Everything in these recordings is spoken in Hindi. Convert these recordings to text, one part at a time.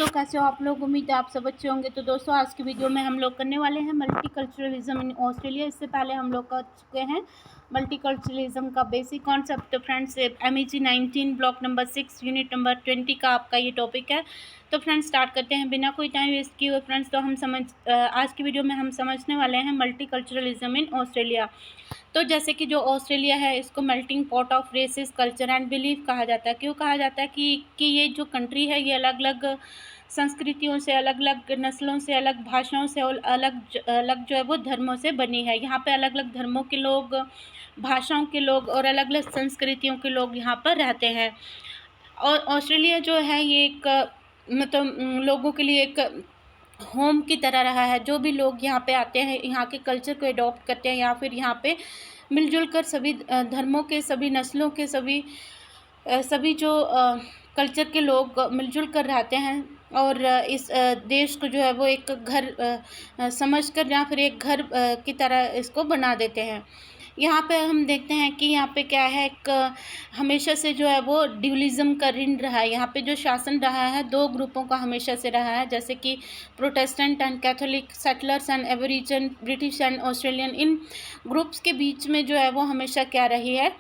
दोस्तों, कैसे हो आप लोग। उम्मीद है आप सब अच्छे होंगे। तो दोस्तों, आज की वीडियो में हम लोग करने वाले हैं मल्टीकल्चरलिज्म इन ऑस्ट्रेलिया। इससे पहले हम लोग कर चुके हैं मल्टीकल्चरलिज्म का बेसिक कॉन्सेप्ट। तो friends, MEG 19 block number 6 unit number 20 का आपका ये टॉपिक है। तो फ्रेंड्स, स्टार्ट करते हैं बिना कोई टाइम वेस्ट किए हुए। फ्रेंड्स, तो आज की वीडियो में हम समझने वाले हैं मल्टीकल्चरलिज्म इन ऑस्ट्रेलिया। तो जैसे कि जो ऑस्ट्रेलिया है, इसको melting pot of races, culture and belief कहा जाता है। क्यों कहा जाता है कि ये जो कंट्री है, ये अलग अलग संस्कृतियों से, अलग अलग नस्लों से, अलग भाषाओं से और अलग अलग जो है वो धर्मों से बनी है। यहाँ पे अलग अलग धर्मों के लोग, भाषाओं के लोग और अलग अलग संस्कृतियों के लोग यहाँ पर रहते हैं। और ऑस्ट्रेलिया जो है, ये एक मतलब लोगों के लिए एक होम की तरह रहा है। जो भी लोग यहाँ पे आते हैं, यहाँ के कल्चर को एडॉप्ट करते हैं, या फिर यहाँ पे मिलजुल कर सभी धर्मों के, सभी नस्लों के, सभी जो कल्चर के लोग मिलजुल कर रहते हैं और इस देश को जो है वो एक घर समझकर या फिर एक घर की तरह इसको बना देते हैं। यहाँ पे हम देखते हैं कि यहाँ पे क्या है, एक हमेशा से जो है वो ड्यूलिज्म का ऋण रहा है। यहाँ पे जो शासन रहा है, दो ग्रुपों का हमेशा से रहा है, जैसे कि Protestant and Catholic, settlers and Aborigine, British and Australian. इन ग्रुप्स के बीच में जो है वो हमेशा क्या रही है,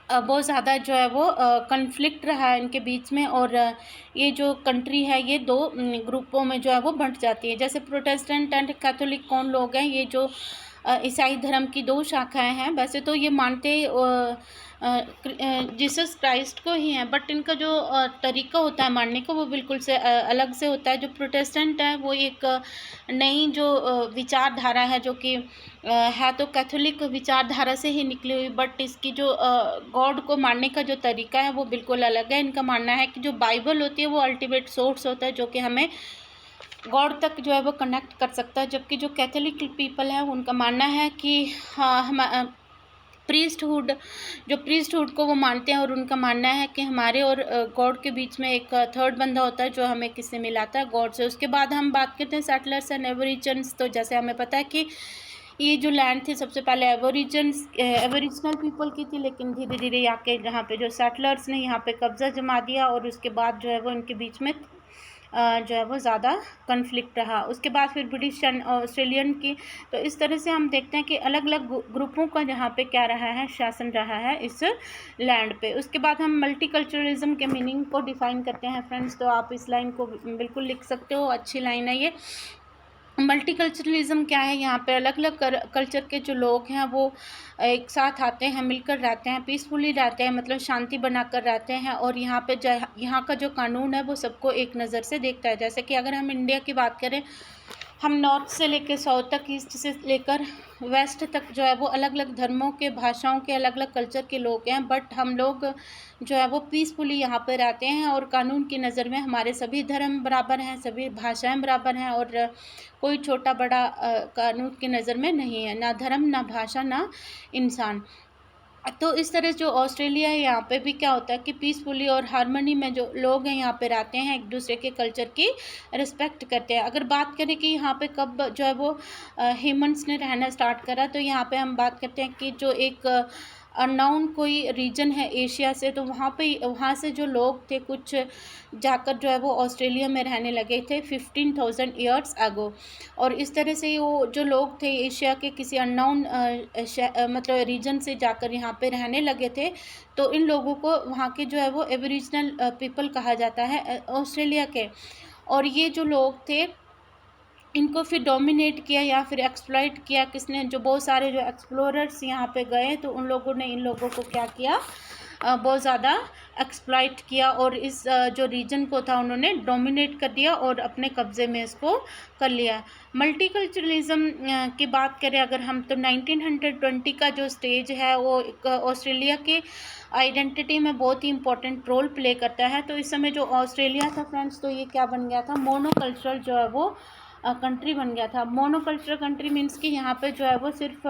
बहुत ज़्यादा जो है वो कन्फ्लिक्ट रहा है इनके बीच में। और ये जो कंट्री है, ये दो ग्रुपों में जो है वो बंट जाती है। जैसे प्रोटेस्टेंट एंड कैथोलिक कौन लोग हैं, ये जो ईसाई धर्म की दो शाखाएं हैं। वैसे तो ये मानते जीसस क्राइस्ट को ही हैं, बट इनका जो तरीका होता है मानने का, वो बिल्कुल से अलग से होता है। जो प्रोटेस्टेंट है, वो एक नई जो विचारधारा है, जो कि है तो कैथोलिक विचारधारा से ही निकली हुई, बट इसकी जो गॉड को मानने का जो तरीका है वो बिल्कुल अलग है। इनका मानना है कि जो बाइबल होती है वो अल्टीमेट सोर्स होता है, जो कि हमें गॉड तक जो है वो कनेक्ट कर सकता है। जबकि जो कैथोलिक पीपल है, उनका मानना है कि हाँ, हम प्रीस्टहुड को वो मानते हैं, और उनका मानना है कि हमारे और गॉड के बीच में एक थर्ड बंदा होता है जो हमें किससे मिलाता है, गॉड से। उसके बाद हम बात करते हैं सेटलर्स एंड एबोरिजिन्स। तो जैसे हमें पता है कि ये जो लैंड थी, सबसे पहले एबोरिजिनल पीपल की थी, लेकिन धीरे धीरे आके यहाँ पे जो सेटलर्स ने यहाँ पे कब्जा जमा दिया, और उसके बाद जो है वो इनके बीच में जो है वो ज़्यादा कन्फ्लिक्ट रहा। उसके बाद फिर ब्रिटिश एंड ऑस्ट्रेलियन की। तो इस तरह से हम देखते हैं कि अलग अलग ग्रुपों का जहाँ पे क्या रहा है, शासन रहा है इस लैंड पे। उसके बाद हम मल्टीकल्चरलिज्म के मीनिंग को डिफ़ाइन करते हैं। फ्रेंड्स, तो आप इस लाइन को बिल्कुल लिख सकते हो, अच्छी लाइन है ये। मल्टीकल्चरलिज्म क्या है, यहाँ पे अलग अलग कल्चर के जो लोग हैं वो एक साथ आते हैं, मिलकर रहते हैं, पीसफुली रहते हैं, मतलब शांति बनाकर रहते हैं। और यहाँ पे यहाँ का जो कानून है वो सबको एक नज़र से देखता है। जैसे कि अगर हम इंडिया की बात करें, हम नॉर्थ से लेकर साउथ तक, ईस्ट से लेकर वेस्ट तक जो है वो अलग अलग धर्मों के, भाषाओं के, अलग अलग कल्चर के लोग हैं, बट हम लोग जो है वो पीसफुली यहाँ पर रहते हैं। और कानून की नज़र में हमारे सभी धर्म बराबर हैं, सभी भाषाएं बराबर हैं, और कोई छोटा बड़ा कानून की नज़र में नहीं है, ना धर्म, ना भाषा, ना इंसान। तो इस तरह जो ऑस्ट्रेलिया है, यहाँ पे भी क्या होता है कि पीसफुली और हारमोनी में जो लोग हैं यहाँ पे रहते हैं, एक दूसरे के कल्चर की रिस्पेक्ट करते हैं। अगर बात करें कि यहाँ पे कब जो है वो ह्यूमंस ने रहना स्टार्ट करा, तो यहाँ पे हम बात करते हैं कि जो एक अननोन कोई रीजन है एशिया से, तो वहाँ से जो लोग थे, कुछ जाकर जो है वो ऑस्ट्रेलिया में रहने लगे थे 15,000 ईयर्स अगो। और इस तरह से वो जो लोग थे एशिया के किसी अननोन मतलब रीजन से जाकर यहाँ पे रहने लगे थे, तो इन लोगों को वहाँ के जो है वो एबोरिजिनल पीपल कहा जाता है ऑस्ट्रेलिया के। और ये जो लोग थे, इनको फिर डोमिनेट किया या फिर एक्सप्लॉइट किया किसने, जो बहुत सारे जो एक्सप्लोरर्स यहाँ पे गए, तो उन लोगों ने इन लोगों को क्या किया, बहुत ज़्यादा एक्सप्लॉइट किया, और इस जो रीजन को था उन्होंने डोमिनेट कर दिया और अपने कब्ज़े में इसको कर लिया। मल्टीकल्चरलिज्म की बात करें अगर हम, तो 1920 का जो स्टेज है वो ऑस्ट्रेलिया के आइडेंटिटी में बहुत ही इंपॉर्टेंट रोल प्ले करता है। तो इस समय जो ऑस्ट्रेलिया था फ्रेंड्स, तो ये क्या बन गया था, मोनोकल्चरल जो है वो कंट्री बन गया था। मोनोकल्चरल कंट्री मीन्स कि यहाँ पे जो है वो सिर्फ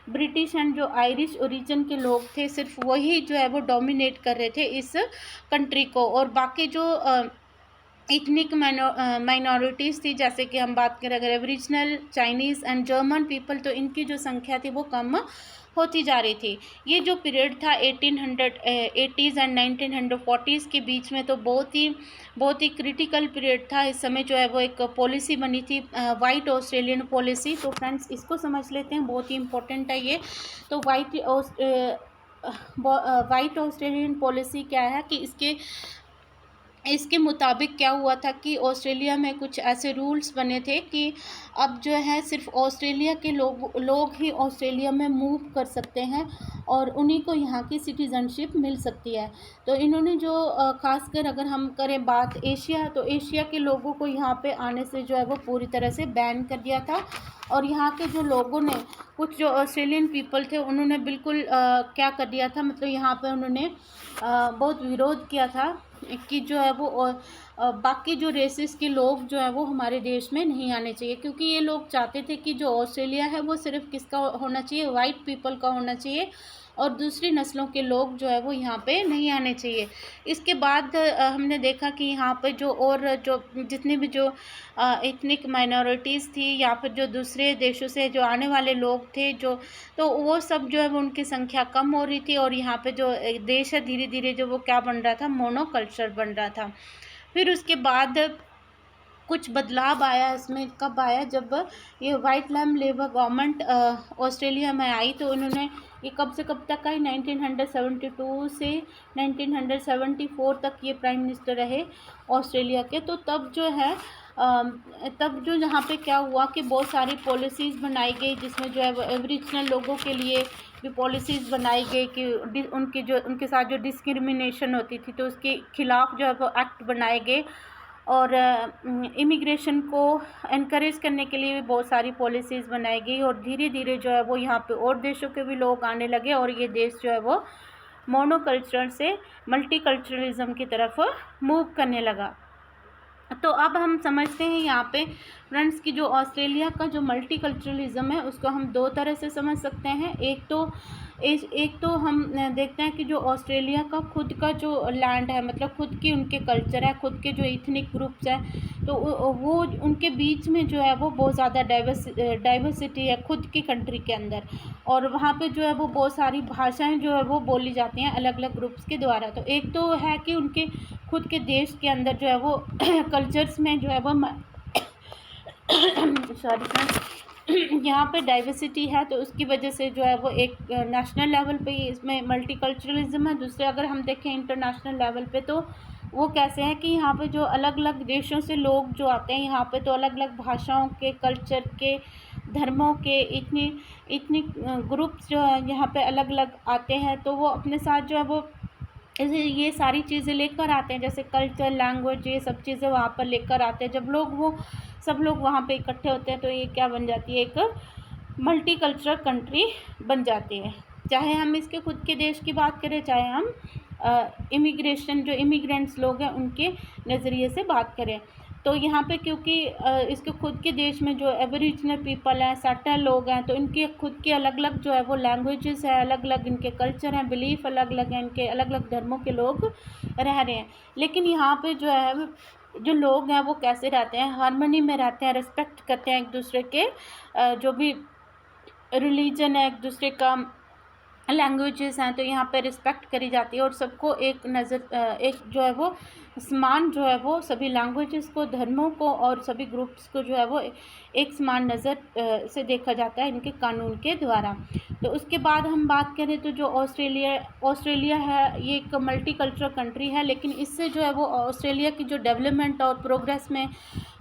ब्रिटिश एंड जो आयरिश ओरिजिन के लोग थे, सिर्फ वही जो है वो डोमिनेट कर रहे थे इस कंट्री को, और बाकी जो इथनिक माइनॉरिटीज़ थी, जैसे कि हम बात करें अगर एवरिजिनल, चाइनीज़ एंड जर्मन पीपल, तो इनकी जो संख्या थी वो कम होती जा रही थी। ये जो पीरियड था 1880s एंड 1940s के बीच में, तो बहुत ही क्रिटिकल पीरियड था। इस समय जो है वो एक पॉलिसी बनी थी, वाइट ऑस्ट्रेलियन पॉलिसी। तो फ्रेंड्स इसको समझ लेते हैं, बहुत ही इंपॉर्टेंट है ये। तो वाइट ऑस्ट्रेलियन पॉलिसी क्या है कि इसके मुताबिक क्या हुआ था कि ऑस्ट्रेलिया में कुछ ऐसे रूल्स बने थे कि अब जो है सिर्फ ऑस्ट्रेलिया के लोग ही ऑस्ट्रेलिया में मूव कर सकते हैं और उन्हीं को यहाँ की सिटीज़नशिप मिल सकती है। तो इन्होंने जो ख़ासकर अगर हम करें बात एशिया, तो एशिया के लोगों को यहाँ पे आने से जो है वो पूरी तरह से बैन कर दिया था। और यहाँ के जो लोगों ने, कुछ जो ऑस्ट्रेलियन पीपल थे, उन्होंने बिल्कुल क्या कर दिया था, मतलब यहाँ पे उन्होंने बहुत विरोध किया था कि जो है वो बाकी जो रेसेस के लोग जो है वो हमारे देश में नहीं आने चाहिए, क्योंकि ये लोग चाहते थे कि जो ऑस्ट्रेलिया है वो सिर्फ किसका होना चाहिए, वाइट पीपल का होना चाहिए, और दूसरी नस्लों के लोग जो है वो यहाँ पे नहीं आने चाहिए। इसके बाद हमने देखा कि यहाँ पे जो जितने भी जो एथनिक माइनॉरिटीज़ थी या फिर जो दूसरे देशों से जो आने वाले लोग थे, तो वो सब जो है वो उनकी संख्या कम हो रही थी। और यहाँ पे जो देश है धीरे धीरे जो वो क्या बन रहा था, मोनोकल्चर बन रहा था। फिर उसके बाद कुछ बदलाव आया इसमें, कब आया, जब ये वाइट लेबर गवर्नमेंट ऑस्ट्रेलिया में आई। तो उन्होंने ये कब से कब तक आई, 1972 से 1974 तक ये प्राइम मिनिस्टर रहे ऑस्ट्रेलिया के। तो तब जो है तब जो यहाँ पे क्या हुआ कि बहुत सारी पॉलिसीज़ बनाई गई, जिसमें जो है वो एवरिजिनल लोगों के लिए भी पॉलिसीज़ बनाई गई कि उनके साथ जो डिस्क्रिमिनेशन होती थी तो उसके खिलाफ़ जो है वो एक्ट बनाए गए। और इमिग्रेशन को एनकरेज करने के लिए भी बहुत सारी पॉलिसीज़ बनाई गई। और धीरे धीरे जो है वो यहाँ पे और देशों के भी लोग आने लगे और ये देश जो है वो मोनोकल्चरल से मल्टीकल्चरलिज्म की तरफ मूव करने लगा। तो अब हम समझते हैं यहाँ पे फ्रेंड्स कि जो ऑस्ट्रेलिया का जो मल्टीकल्चरलिज्म है उसको हम दो तरह से समझ सकते हैं। एक तो हम देखते हैं कि जो ऑस्ट्रेलिया का खुद का जो लैंड है, मतलब खुद की उनके कल्चर है, खुद के जो इथनिक ग्रुप्स हैं, तो वो उनके बीच में जो है वो बहुत ज़्यादा डाइवर्सिटी है खुद की कंट्री के अंदर। और वहाँ पे जो है वो बहुत सारी भाषाएं जो है वो बोली जाती हैं अलग अलग ग्रुप्स के द्वारा। तो एक तो है कि उनके खुद के देश के अंदर जो है वो कल्चर्स में जो है वो सॉरी फ्रेंड्स, यहाँ पे डाइवर्सिटी है, तो उसकी वजह से जो है वो एक नेशनल लेवल पे इसमें मल्टीकल्चरलिज्म है। दूसरे अगर हम देखें इंटरनेशनल लेवल पे, तो वो कैसे हैं कि यहाँ पे जो अलग अलग देशों से लोग जो आते हैं यहाँ पे, तो अलग अलग भाषाओं के, कल्चर के, धर्मों के इतनी ग्रुप्स जो है यहाँ पे अलग अलग आते हैं। तो वो अपने साथ जो है वो ये सारी चीज़ें लेकर आते हैं, जैसे कल्चर, लैंग्वेज, ये सब चीज़ें वहाँ पर लेकर आते हैं। जब सब लोग वहाँ पे इकट्ठे होते हैं तो ये क्या बन जाती है, एक मल्टी कल्चरल कंट्री बन जाती है। चाहे हम इसके खुद के देश की बात करें, चाहे हम इमिग्रेशन जो इमिग्रेंट्स लोग हैं उनके नज़रिए से बात करें। तो यहाँ पे क्योंकि इसके खुद के देश में जो एबोरिजिनल पीपल हैं, सेटल लोग हैं, तो इनके खुद के अलग अलग जो है वो लैंग्वेजेस है, अलग अलग इनके कल्चर हैं, बिलीफ अलग अलग हैं, इनके अलग अलग धर्मों के लोग रह रहे हैं। लेकिन यहाँ पे जो है जो लोग हैं वो कैसे रहते हैं, हार्मनी में रहते हैं, रिस्पेक्ट करते हैं एक दूसरे के, जो भी रिलीजन है, एक दूसरे का लैंग्वेजेस हैं, तो यहाँ पे रिस्पेक्ट करी जाती है। और सबको एक जो है वो समान जो है वो सभी लैंग्वेजेस को, धर्मों को और सभी ग्रुप्स को जो है वो एक समान नज़र से देखा जाता है इनके कानून के द्वारा। तो उसके बाद हम बात करें तो जो ऑस्ट्रेलिया है ये एक मल्टीकल्चरल कंट्री है, लेकिन इससे जो है वो ऑस्ट्रेलिया की जो डेवलपमेंट और प्रोग्रेस में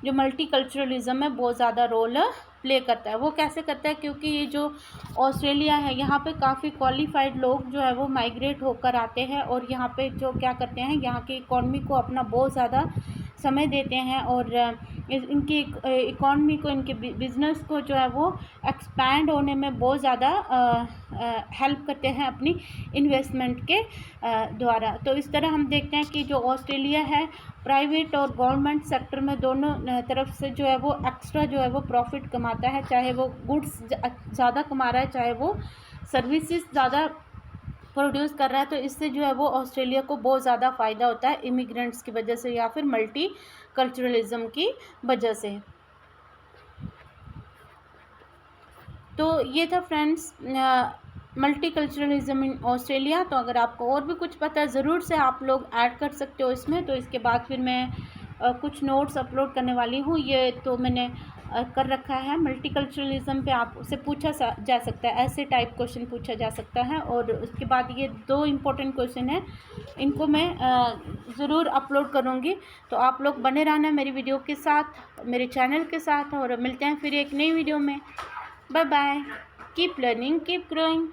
जो मल्टीकल्चरलिज्म है बहुत ज़्यादा रोल प्ले करता है। वो कैसे करता है, क्योंकि ये जो ऑस्ट्रेलिया है यहाँ पे काफ़ी क्वालिफाइड लोग जो है वो माइग्रेट होकर आते हैं और यहाँ पे जो क्या करते हैं, यहाँ की इकॉनमी को अपना बहुत ज़्यादा समय देते हैं और इनकी इकॉनमी को, इनके बिज़नेस को जो है वो एक्सपैंड होने में बहुत ज़्यादा हेल्प करते हैं अपनी इन्वेस्टमेंट के द्वारा। तो इस तरह हम देखते हैं कि जो ऑस्ट्रेलिया है प्राइवेट और गवर्नमेंट सेक्टर में दोनों तरफ से जो है वो एक्स्ट्रा जो है वो प्रॉफिट कमाता है, चाहे वो गुड्स ज़्यादा कमा रहा है, चाहे वो सर्विसेज ज़्यादा प्रोड्यूस कर रहा है। तो इससे जो है वो ऑस्ट्रेलिया को बहुत ज़्यादा फ़ायदा होता है इमिग्रेंट्स की वजह से या फिर मल्टी कल्चरलिज्म की वजह से। तो ये था फ्रेंड्स मल्टीकल्चरलिज्म इन ऑस्ट्रेलिया। तो अगर आपको और भी कुछ पता है ज़रूर से आप लोग ऐड कर सकते हो इसमें। तो इसके बाद फिर मैं कुछ नोट्स अपलोड करने वाली हूँ। ये तो मैंने कर रखा है। मल्टीकल्चरलिज्म पे आपसे पूछा जा सकता है, ऐसे टाइप क्वेश्चन पूछा जा सकता है। और उसके बाद ये 2 इम्पोर्टेंट क्वेश्चन हैं, इनको मैं ज़रूर अपलोड करूँगी। तो आप लोग बने रहना मेरी वीडियो के साथ, मेरे चैनल के साथ, और मिलते हैं फिर एक नई वीडियो में। Bye bye. Keep learning, keep growing.